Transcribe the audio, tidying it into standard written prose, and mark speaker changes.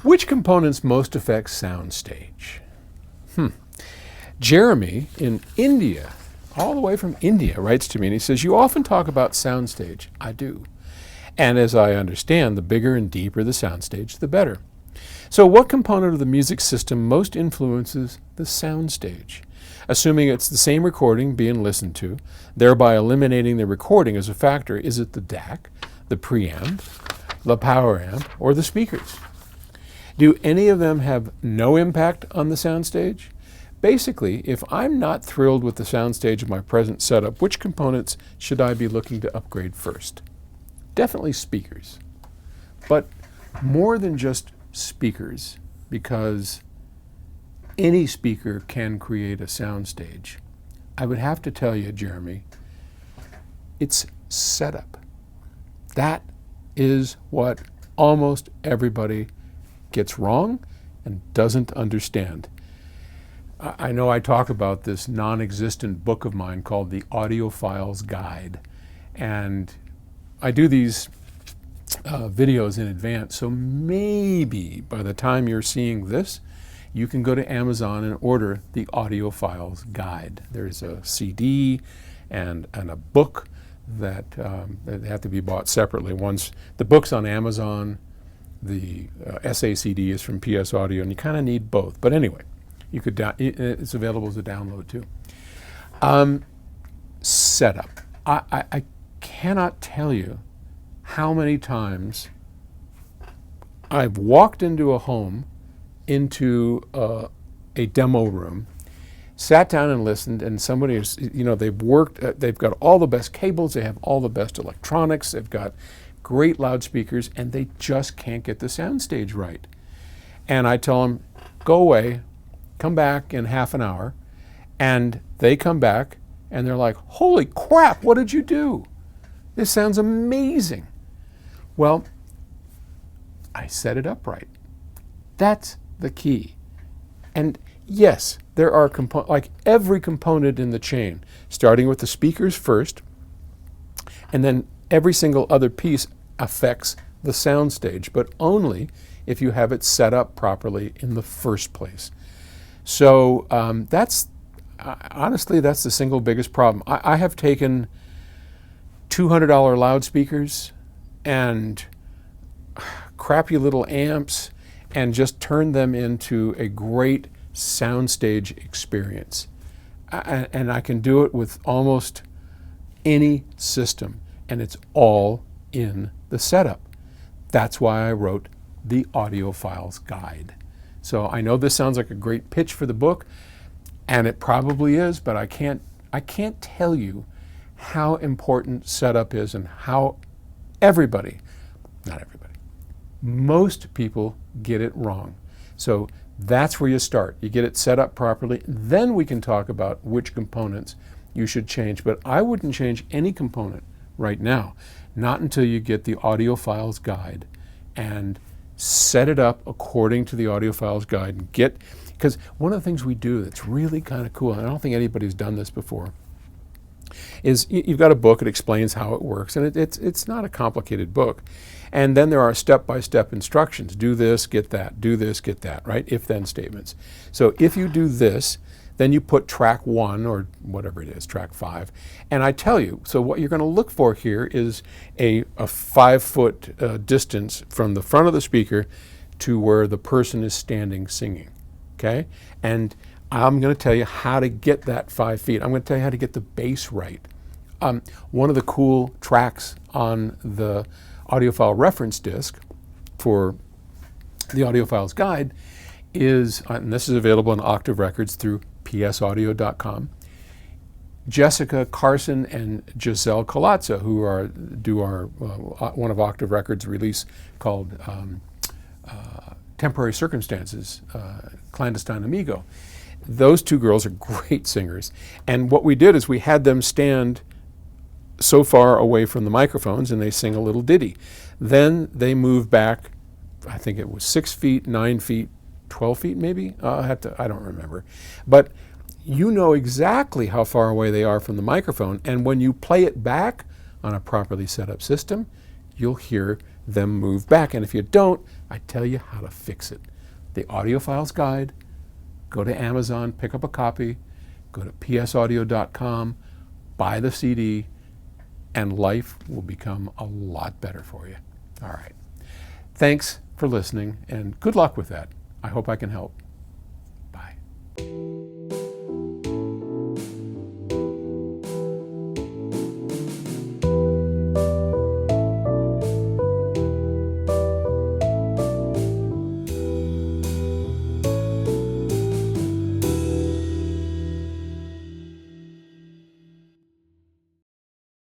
Speaker 1: Which components most affect soundstage? Jeremy in India, all the way from India, writes to me and he says, you often talk about soundstage. I do. And as I understand, the bigger and deeper the soundstage, the better. So what component of the music system most influences the soundstage? Assuming it's the same recording being listened to, thereby eliminating the recording as a factor, is it the DAC, the preamp, the power amp, or the speakers? Do any of them have no impact on the soundstage? Basically, if I'm not thrilled with the soundstage of my present setup, which components should I be looking to upgrade first? Definitely speakers, but more than just speakers, because any speaker can create a soundstage. I would have to tell you, Jeremy, it's setup. That is what almost everybody gets wrong and doesn't understand. I know I talk about this non-existent book of mine called The Audiophile's Guide, and I do these videos in advance, so maybe by the time you're seeing this, you can go to Amazon and order The Audiophile's Guide. There's a CD and a book that have to be bought separately. The book's on Amazon, the SACD is from PS Audio, and you kind of need both. But anyway, you could it's available as a download too. Setup. I cannot tell you how many times I've walked into a home, into a demo room, sat down and listened, and somebody is, they've worked, they've got all the best cables, they have all the best electronics, they've got great loudspeakers, and they just can't get the soundstage right. And I tell them, go away, come back in half an hour, and they come back and they're like, holy crap, what did you do? This sounds amazing. Well, I set it up right. That's the key. And yes, there are components, like every component in the chain, starting with the speakers first, and then every single other piece affects the soundstage, but only if you have it set up properly in the first place. So honestly, that's the single biggest problem. I have taken $200 loudspeakers and crappy little amps and just turned them into a great soundstage experience. And I can do it with almost any system, and it's all in the setup. That's why I wrote The Audiophile's Guide. So I know this sounds like a great pitch for the book, and it probably is, but I can't tell you how important setup is and how everybody, not everybody, most people get it wrong. So that's where you start. You get it set up properly, then we can talk about which components you should change. But I wouldn't change any component right now, not until you get the Audiophile's Guide and set it up according to the Audiophile's Guide. And because one of the things we do that's really kind of cool, and I don't think anybody's done this before, is you've got a book, it explains how it works, and it's not a complicated book. And then there are step-by-step instructions. Do this, get that. Do this, get that, right? If-then statements. So if you do this, then you put track 1 or whatever it is, track 5. And I tell you, so what you're going to look for here is a 5-foot distance from the front of the speaker to where the person is standing singing, okay? And I'm going to tell you how to get that 5 feet. I'm going to tell you how to get the bass right. One of the cool tracks on the audiophile reference disc for the Audiophile's Guide is, and this is available in Octave Records through psaudio.com, Jessica Carson and Giselle Colazzo, who do our one of Octave Records' release called Temporary Circumstances, Clandestine Amigo. Those two girls are great singers. And what we did is we had them stand so far away from the microphones and they sing a little ditty. Then they move back, I think it was 6 feet, 9 feet, 12 feet maybe? I don't remember. But you know exactly how far away they are from the microphone, and when you play it back on a properly set up system, you'll hear them move back. And if you don't, I tell you how to fix it. The Audiophiles Guide, go to Amazon, pick up a copy, go to psaudio.com, buy the CD, and life will become a lot better for you. All right. Thanks for listening, and good luck with that. I hope I can help. Bye.